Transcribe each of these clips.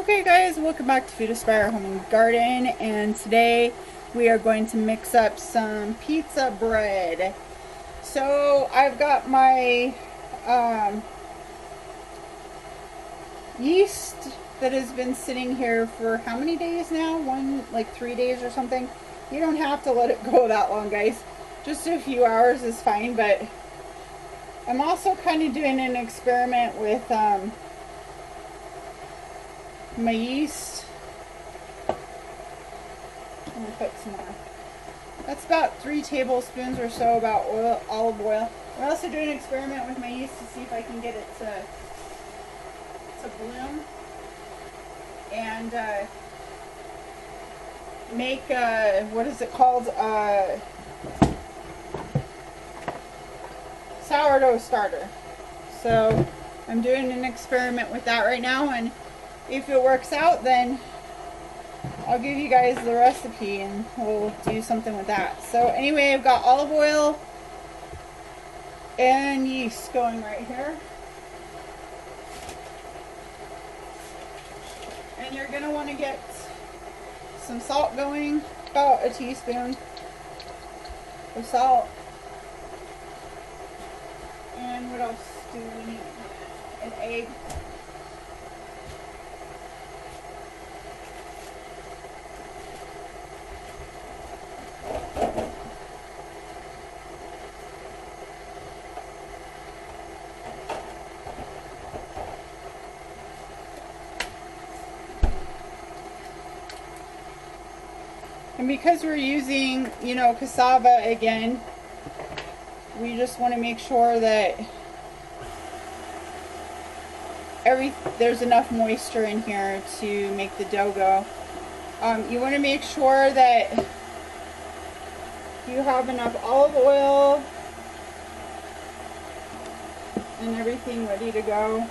Okay guys, welcome back to Food Aspire Home and Garden, and today we are going to mix up some pizza bread. So I've got my yeast that has been sitting here for how many days now? Like 3 days or something. You don't have to let it go that long, guys. Just a few hours is fine, but I'm also kind of doing an experiment with my yeast. I'm going to put some more. That's about 3 tablespoons or so about olive oil. I'm also doing an experiment with my yeast to see if I can get it to bloom and make what is it called? Sourdough starter. So I'm doing an experiment with that right now, and if it works out, then I'll give you guys the recipe and we'll do something with that. So anyway, I've got olive oil and yeast going right here. And you're going to want to get some salt going, about a teaspoon of salt. And what else do we need? An egg. And because we're using, cassava again, we just want to make sure that there's enough moisture in here to make the dough go. You want to make sure that you have enough olive oil and everything ready to go.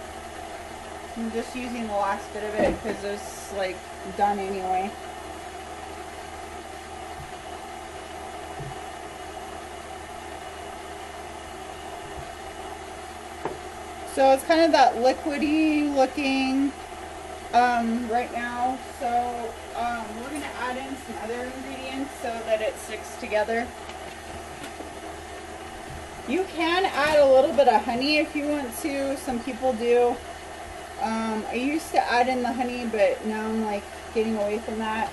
I'm just using the last bit of it because it's like done anyway. So it's kind of that liquidy looking right now. So we're going to add in some other ingredients so that it sticks together. You can add a little bit of honey if you want to. Some people do. I used to add in the honey, but now I'm like getting away from that.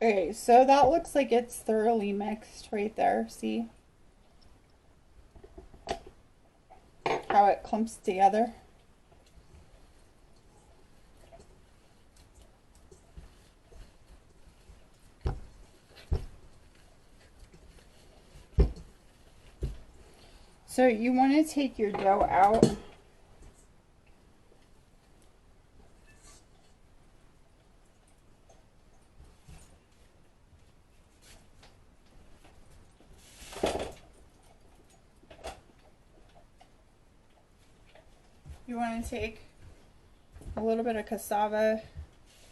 Okay, so that looks like it's thoroughly mixed right there. See how it clumps together? So you want to take your dough out. You want to take a little bit of cassava,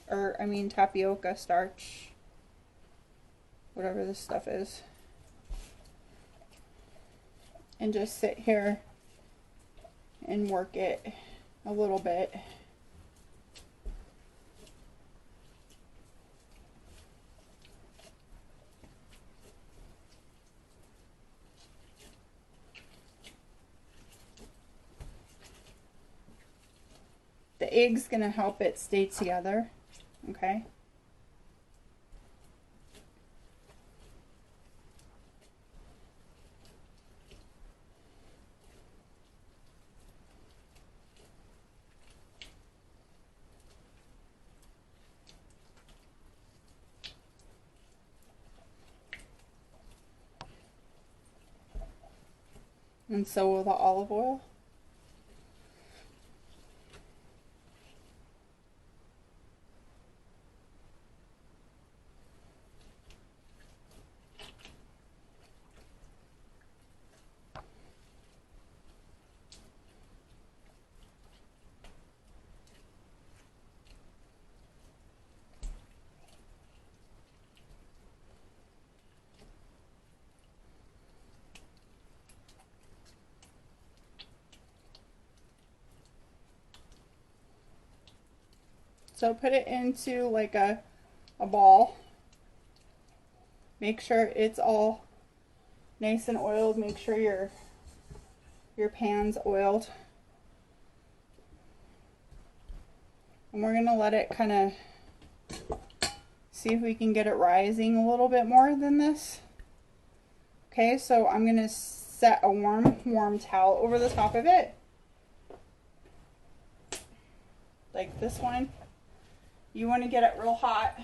or I mean tapioca starch, whatever this stuff is, and just sit here and work it a little bit. The egg's gonna help it stay together, okay? And so will the olive oil. So put it into like a ball. Make sure it's all nice and oiled. Make sure your pan's oiled. And we're going to let it kind of see if we can get it rising a little bit more than this. Okay, so I'm going to set a warm towel over the top of it. Like this one. You want to get it real hot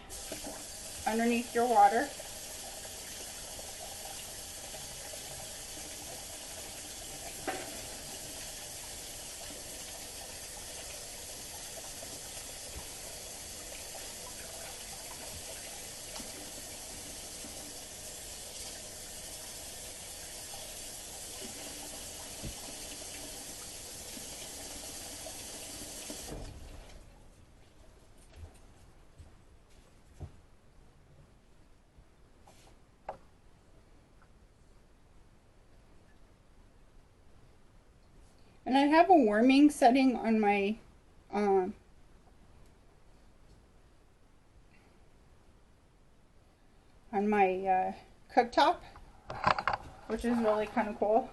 underneath your water. And I have a warming setting on my cooktop, which is really kind of cool.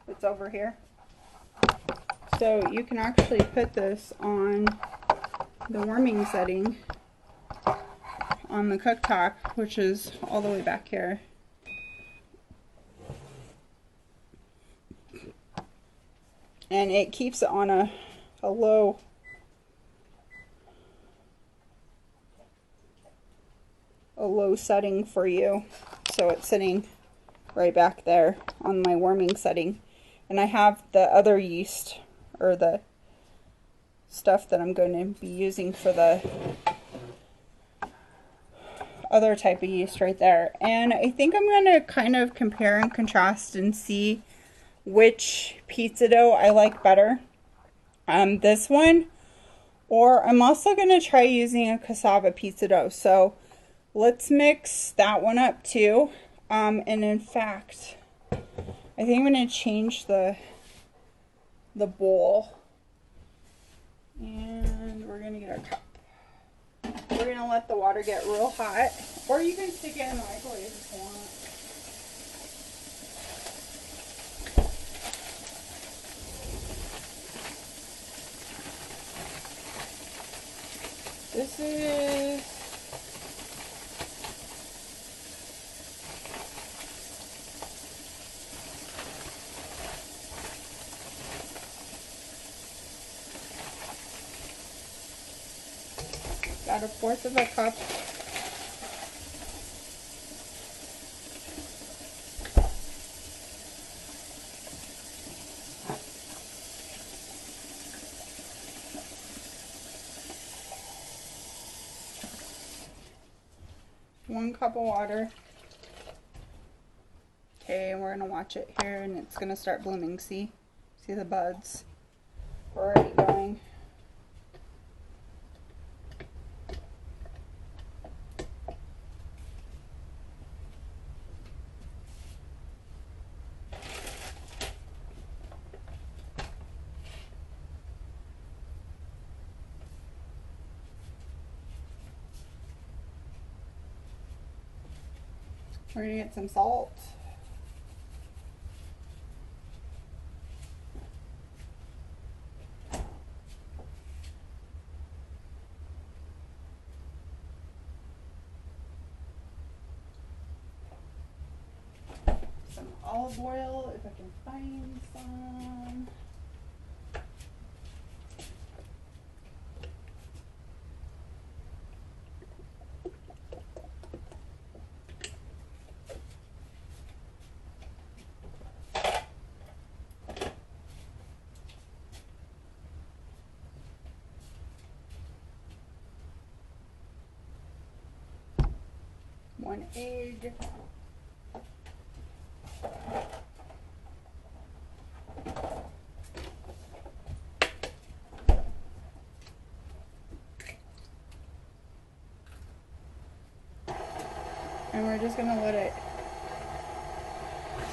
It's over here. So you can actually put this on the warming setting on the cooktop, which is all the way back here. And it keeps it on a low setting for you. So it's sitting right back there on my warming setting. And I have the other yeast, or the stuff that I'm going to be using for the other type of yeast right there. And I think I'm going to kind of compare and contrast and see which pizza dough I like better. This one, or I'm also going to try using a cassava pizza dough. So let's mix that one up too. And in fact, I think I'm going to change the bowl. And we're going to get our cup. We're going to let the water get real hot. Or you can stick it in the microwave if you want. This is about 1/4 of a cup. One cup of water. Okay, and we're gonna watch it here, and it's gonna start blooming. See the buds already going. We're gonna get some salt. Some olive oil, if I can find some. 1 egg. And we're just going to let it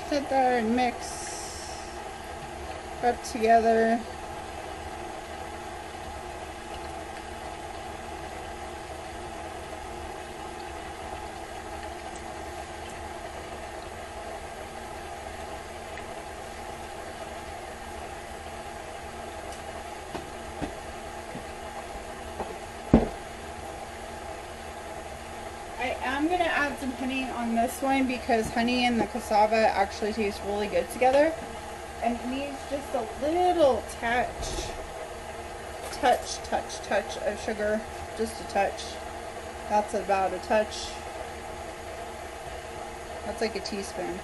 sit there and mix up together. I'm going to add some honey on this one because honey and the cassava actually taste really good together. And it needs just a little touch of sugar. Just a touch. That's about a touch. That's like a teaspoon.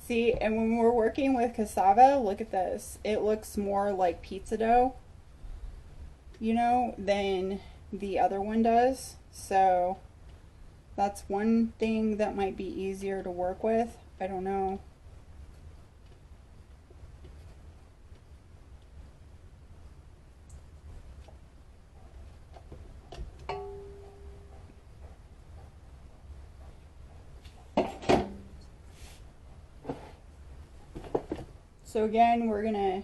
See, and when we're working with cassava, look at this. It looks more like pizza dough, you know, than the other one does. So that's one thing that might be easier to work with. I don't know. So again, we're gonna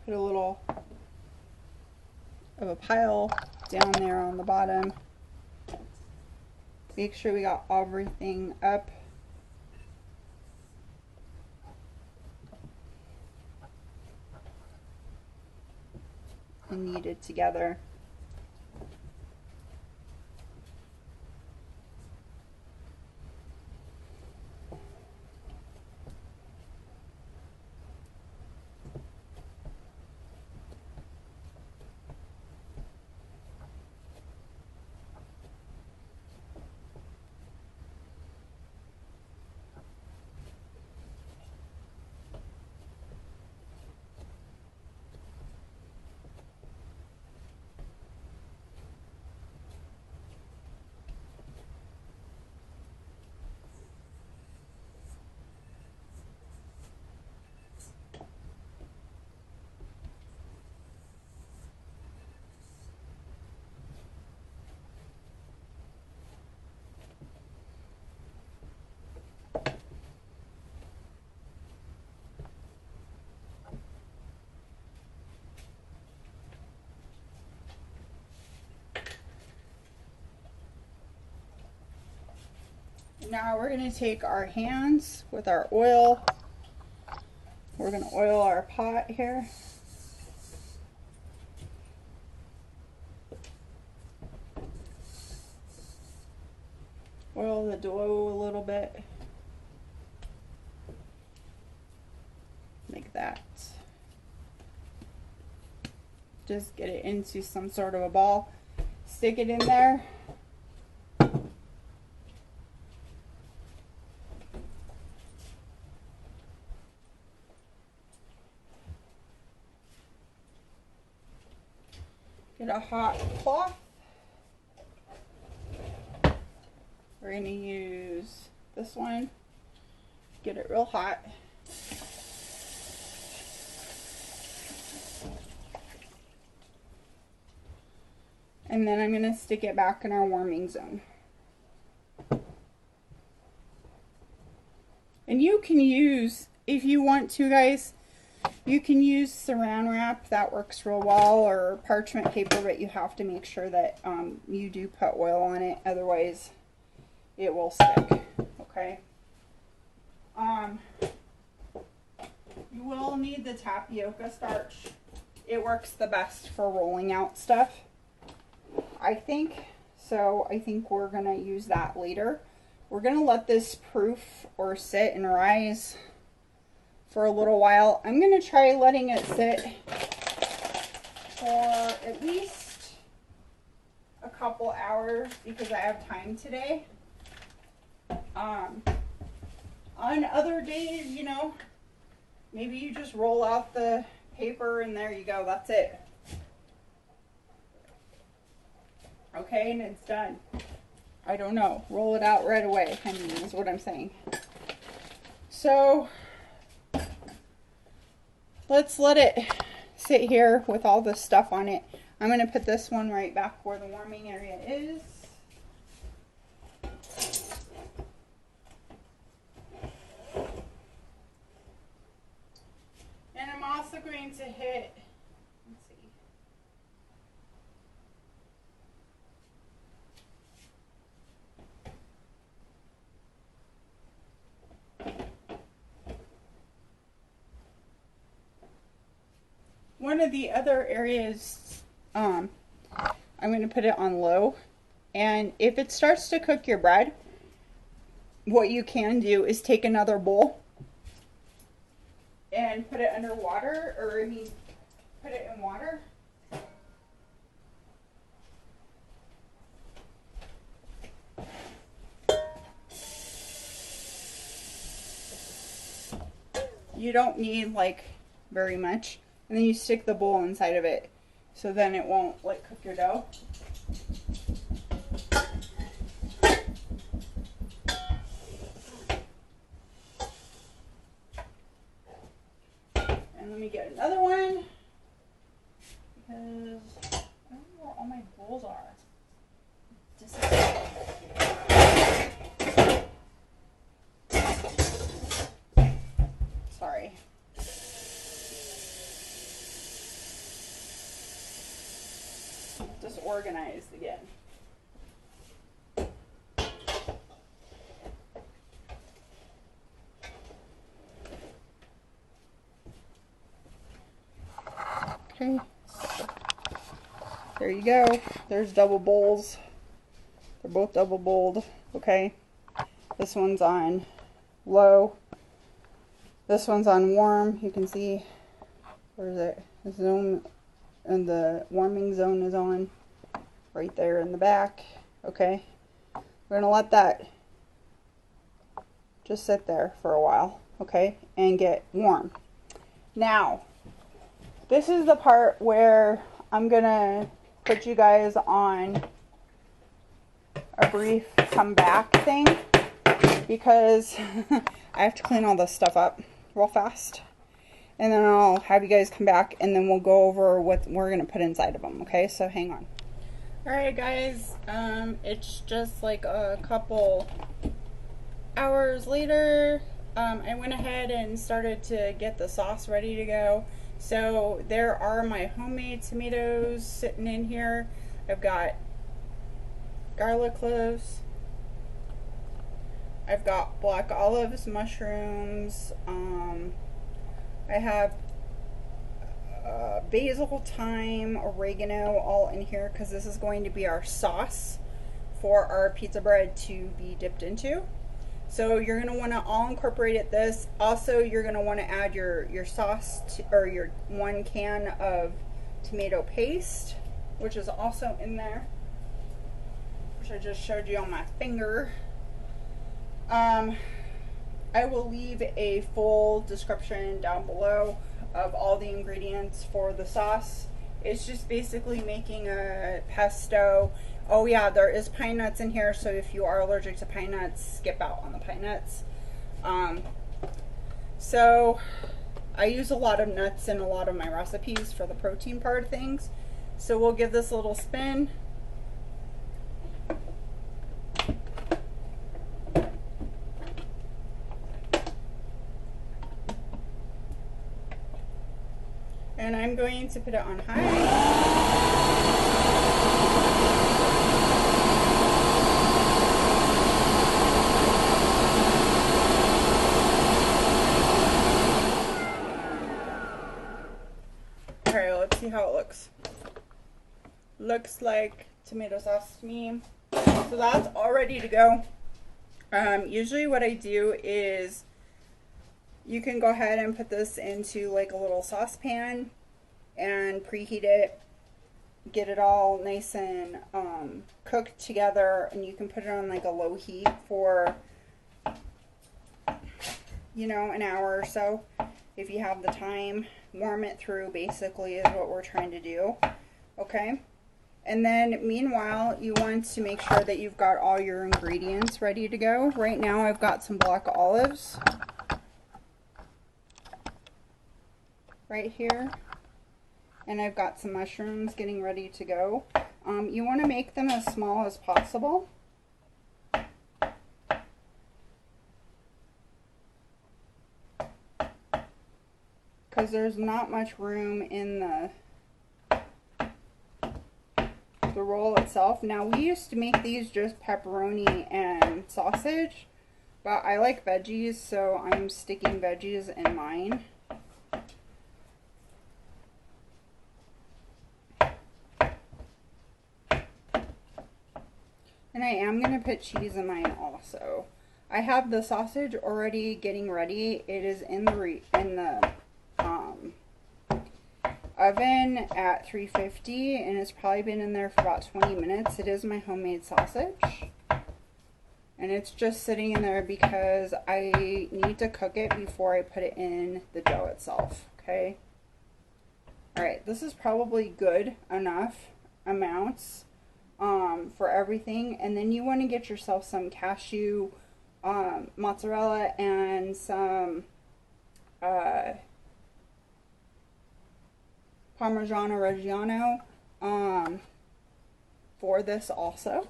put a little of a pile down there on the bottom. Make sure we got everything up. And kneaded together. Now we're going to take our hands with our oil. We're going to oil our pot here. Oil the dough a little bit. Like that. Just get it into some sort of a ball. Stick it in there. Get a hot cloth. We're going to use this one, get it real hot. And then I'm going to stick it back in our warming zone. And you can use, if you want to guys, you can use saran wrap, that works real well, or parchment paper, but you have to make sure that you do put oil on it, otherwise it will stick, okay? You will need the tapioca starch. It works the best for rolling out stuff, I think. So I think we're going to use that later. We're going to let this proof or sit and rise for a little while. I'm going to try letting it sit for at least a couple hours because I have time today. On other days, you know, maybe you just roll out the paper and there you go, that's it. Okay, and it's done. I don't know, roll it out right away, I mean, is what I'm saying. So let's let it sit here with all this stuff on it. I'm going to put this one right back where the warming area is. And I'm also going to hit, let's see. One of the other areas, I'm going to put it on low. And if it starts to cook your bread, what you can do is take another bowl and put it under water, or I mean, put it in water. You don't need like very much. And then you stick the bowl inside of it, so then it won't like cook your dough. And let me get another one, because I don't know where all my bowls are. Sorry. Disorganized again. Okay, there you go. There's double bowls. They're both double bowled. Okay, this one's on low. This one's on warm. You can see, where is it? The zone, and the warming zone is on right there in the back. Okay, we're gonna let that just sit there for a while, okay, and get warm. Now, this is the part where I'm gonna put you guys on a brief come back thing, because I have to clean all this stuff up real fast. And then I'll have you guys come back and then we'll go over what we're going to put inside of them. Okay, so hang on. Alright guys, it's just like a couple hours later. I went ahead and started to get the sauce ready to go. So there are my homemade tomatoes sitting in here. I've got garlic cloves. I've got black olives, mushrooms. I have basil, thyme, oregano all in here because this is going to be our sauce for our pizza bread to be dipped into. So you're going to want to all incorporate it this. Also, you're going to want to add your sauce to, or your 1 can of tomato paste, which is also in there, which I just showed you on my finger. I will leave a full description down below of all the ingredients for the sauce It's just basically making a pesto. Oh yeah, there is pine nuts in here, so if you are allergic to pine nuts, skip out on the pine nuts. So I use a lot of nuts in a lot of my recipes for the protein part of things. So we'll give this a little spin. And I'm going to put it on high. Alright, let's see how it looks. Looks like tomato sauce to me. So that's all ready to go. Usually what I do is you can go ahead and put this into like a little saucepan and preheat it. Get it all nice and cooked together, and you can put it on like a low heat for, you know, an hour or so if you have the time. Warm it through basically is what we're trying to do. Okay, and then meanwhile you want to make sure that you've got all your ingredients ready to go. Right now I've got some black olives right here, and I've got some mushrooms getting ready to go. You want to make them as small as possible. Because there's not much room in the roll itself. Now we used to make these just pepperoni and sausage, but I like veggies, so I'm sticking veggies in mine. And I am going to put cheese in mine also. I have the sausage already getting ready. It is in the oven at 350, and it's probably been in there for about 20 minutes. It is my homemade sausage, and it's just sitting in there because I need to cook it before I put it in the dough itself. Okay. Alright, this is probably good enough amounts for everything. And then you want to get yourself some cashew mozzarella and some Parmesan Reggiano for this also.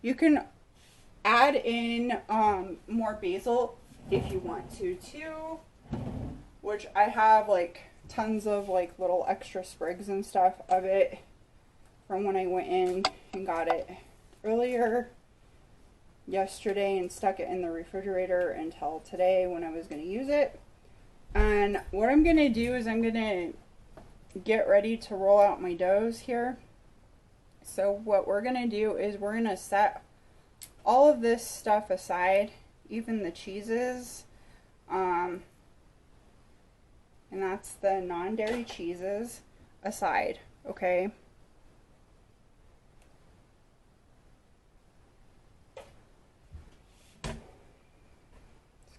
You can add in more basil if you want to too, which I have like tons of like little extra sprigs and stuff of it from when I went in and got it earlier yesterday and stuck it in the refrigerator until today when I was going to use it. And what I'm going to do is I'm going to get ready to roll out my doughs here. So what we're going to do is we're going to set all of this stuff aside, even the cheeses, and that's the non-dairy cheeses aside, okay? Let's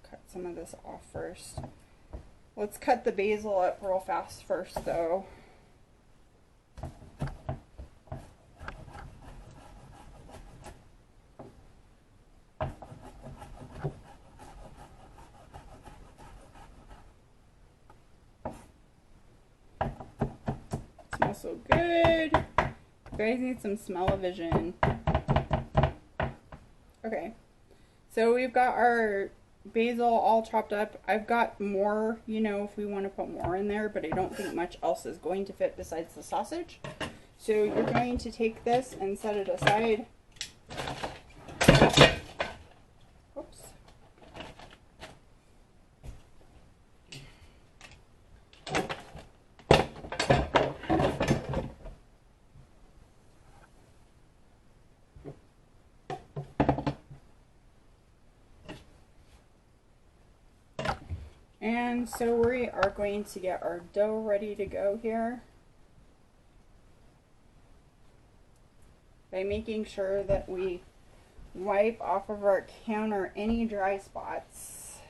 cut some of this off first. Let's cut the basil up real fast first though. Smells so good. You guys need some smell-o-vision. Okay, so we've got our basil all chopped up. I've got more, you know, if we want to put more in there, but I don't think much else is going to fit besides the sausage. So you're going to take this and set it aside. Oops. And so we are going to get our dough ready to go here by making sure that we wipe off of our counter any dry spots.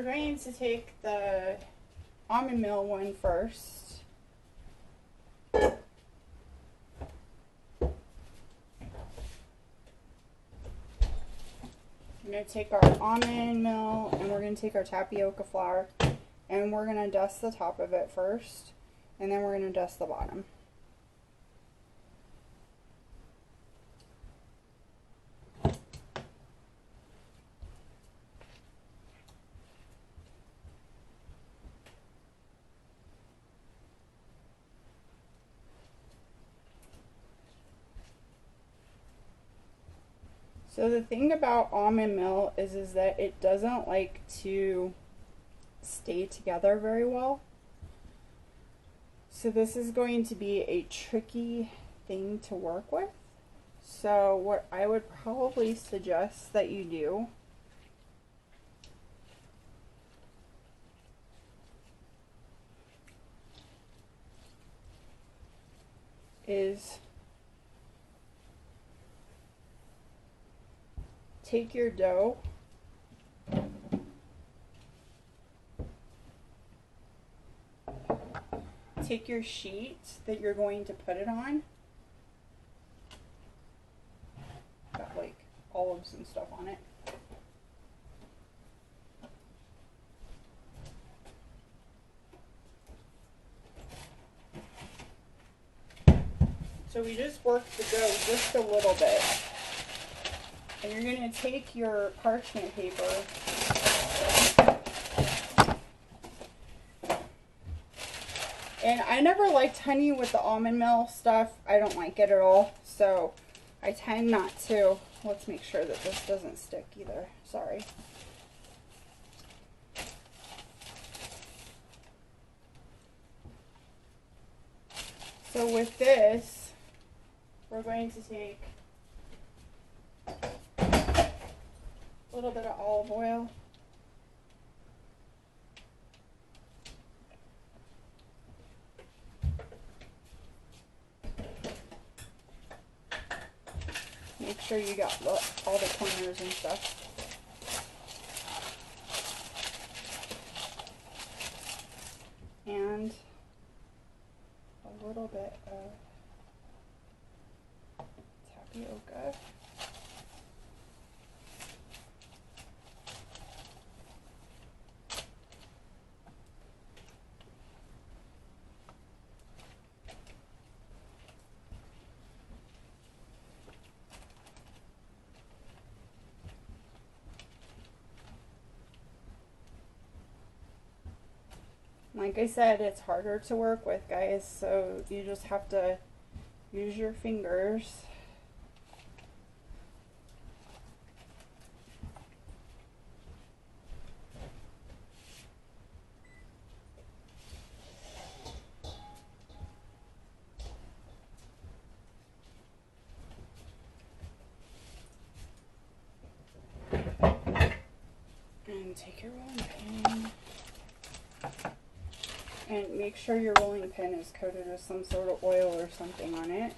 going to take the almond meal one first. We're going to take our almond meal and we're going to take our tapioca flour and we're going to dust the top of it first and then we're going to dust the bottom. So the thing about almond meal is that it doesn't like to stay together very well. So this is going to be a tricky thing to work with. So what I would probably suggest that you do is take your dough take your sheet that you're going to put it on. Got like olives and stuff on it. So we just work the dough just a little bit. And you're going to take your parchment paper and I never liked honey with the almond meal stuff. I don't like it at all. So I tend not to. Let's make sure that this doesn't stick either. Sorry. So with this, we're going to take a little bit of olive oil. Make sure you got all the corners and stuff. And a little bit of tapioca. Like I said, it's harder to work with, guys, so you just have to use your fingers. And take your rolling pin. And make sure your rolling pin is coated with some sort of oil or something on it.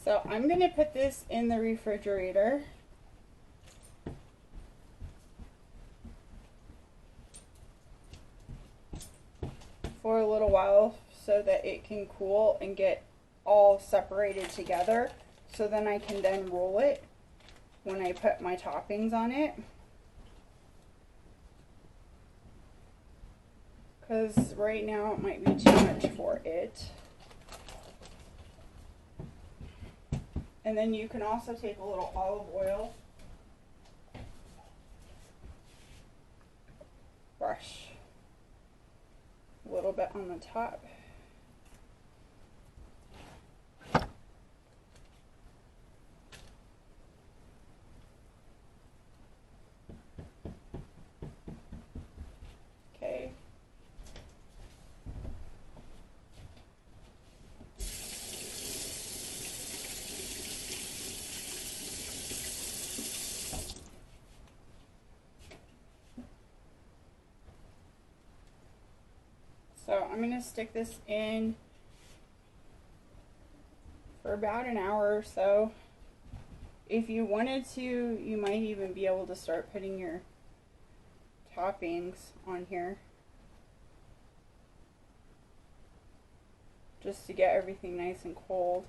So I'm going to put this in the refrigerator. For a little while so that it can cool and get all separated together. So then I can then roll it when I put my toppings on it. Because right now it might be too much for it. And then you can also take a little olive oil, brush a little bit on the top. I'm going to stick this in for about an hour or so. If you wanted to, you might even be able to start putting your toppings on here, just to get everything nice and cold.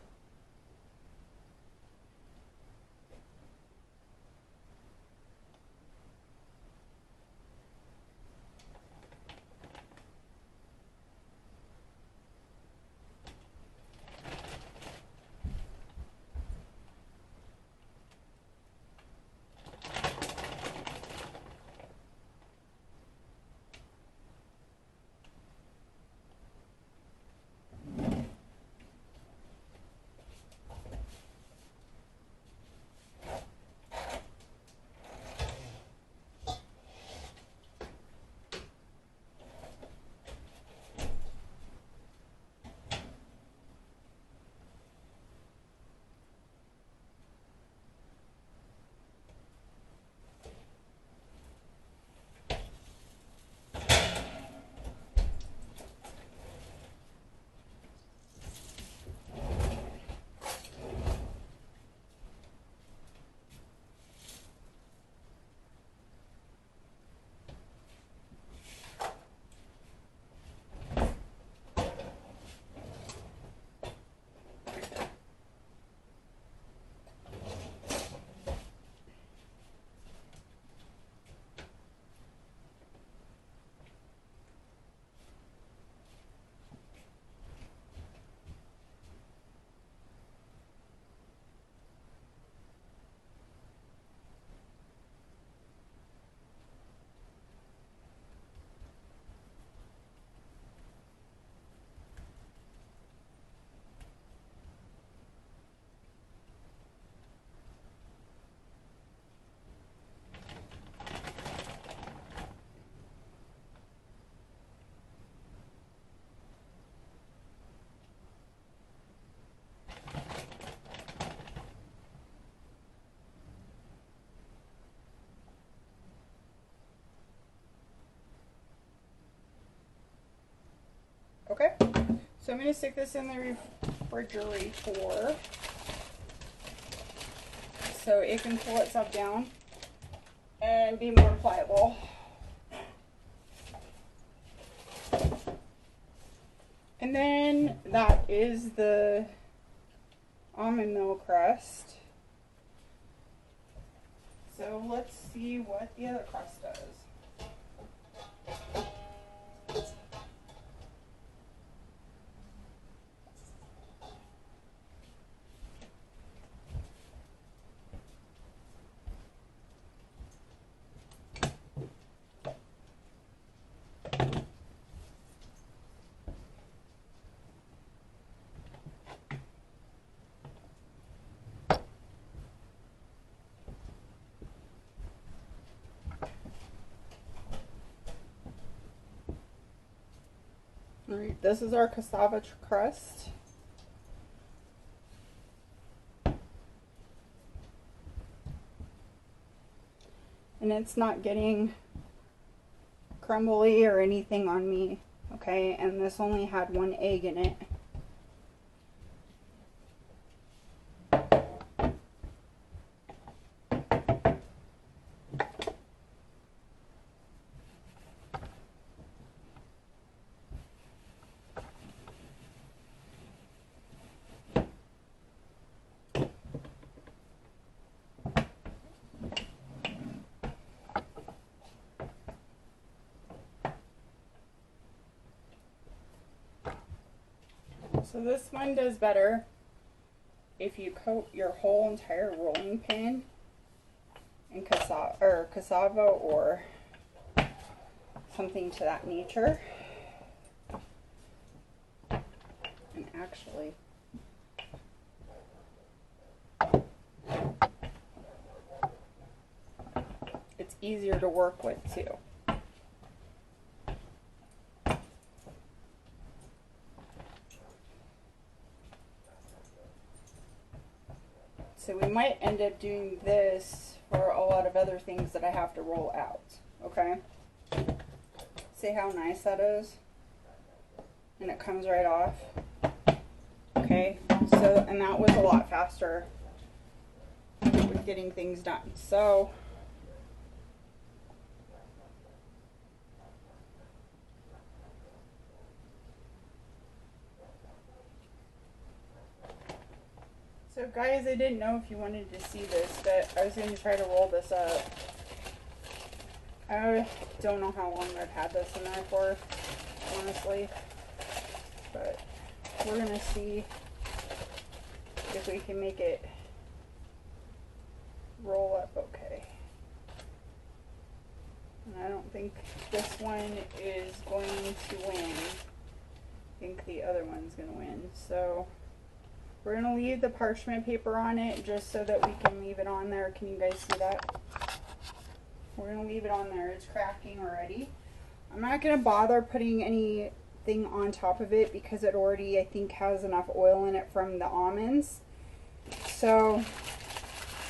Okay, so I'm going to stick this in the refrigerator so it can cool itself down and be more pliable. And then that is the almond milk crust. So let's see what the other crust does. Alright, this is our cassava crust. And it's not getting crumbly or anything on me, okay? And this only had 1 egg in it. So this one does better if you coat your whole entire rolling pin in cassava or something to that nature. And actually, it's easier to work with too. So we might end up doing this for a lot of other things that I have to roll out, okay? See how nice that is? and it comes right off. Okay, so, and that was a lot faster with getting things done. So guys, I didn't know if you wanted to see this, but I was going to try to roll this up. I don't know how long I've had this in there for, honestly, but we're going to see if we can make it roll up okay. And I don't think this one is going to win. I think the other one's going to win. So we're going to leave the parchment paper on it just so that we can leave it on there. Can you guys see that? We're going to leave it on there. It's cracking already. I'm not going to bother putting anything on top of it because it already, I think, has enough oil in it from the almonds. So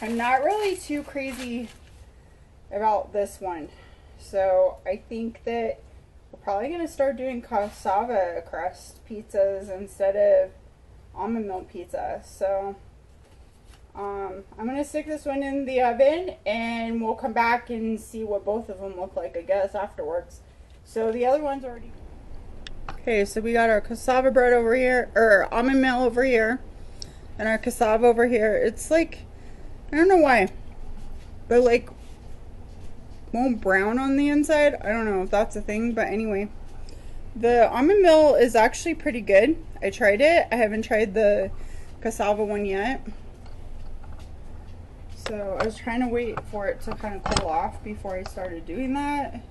I'm not really too crazy about this one. So I think that we're probably going to start doing cassava crust pizzas instead of almond milk pizza. So I'm going to stick this one in the oven and we'll come back and see what both of them look like, I guess, afterwards. So the other one's already... Okay, so we got our cassava bread over here, or almond milk over here, and our cassava over here. It's like, I don't know why, but like won't brown on the inside. I don't know if that's a thing, but anyway. The almond milk is actually pretty good. I tried it. I haven't tried the cassava one yet. So I was trying to wait for it to kind of cool off before I started doing that.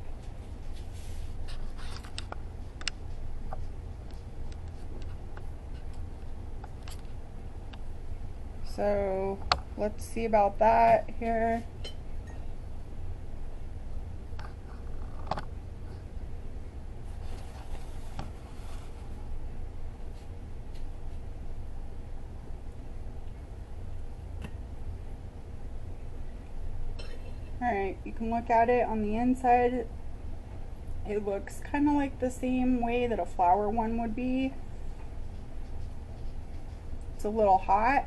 So let's see about that here. Alright, you can look at it on the inside. It looks kind of like the same way that a flour one would be. It's a little hot.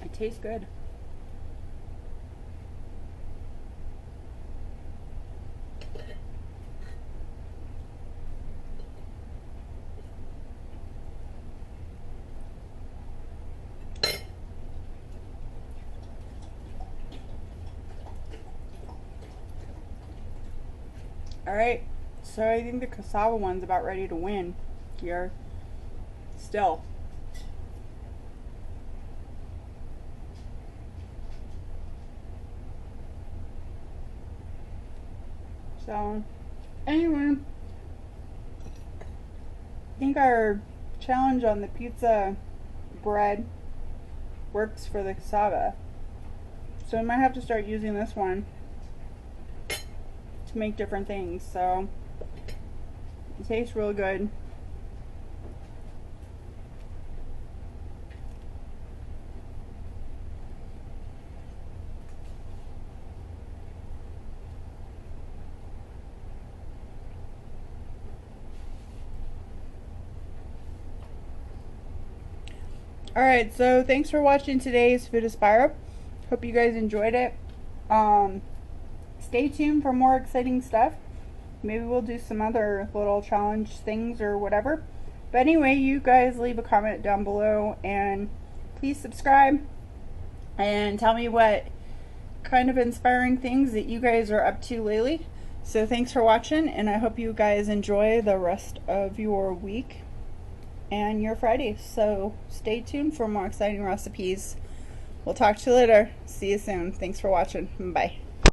It tastes good. Alright, so I think the cassava one's about ready to win here. Still. So, anyway, I think our challenge on the pizza bread works for the cassava. So I might have to start using this one to make different things. So it tastes really good. Alright, so thanks for watching today's Food Aspire. Hope you guys enjoyed it. Stay tuned for more exciting stuff. Maybe we'll do some other little challenge things or whatever. But anyway, you guys leave a comment down below and please subscribe and tell me what kind of inspiring things that you guys are up to lately. So thanks for watching, and I hope you guys enjoy the rest of your week and your Friday. So stay tuned for more exciting recipes. We'll talk to you later. See you soon. Thanks for watching. Bye.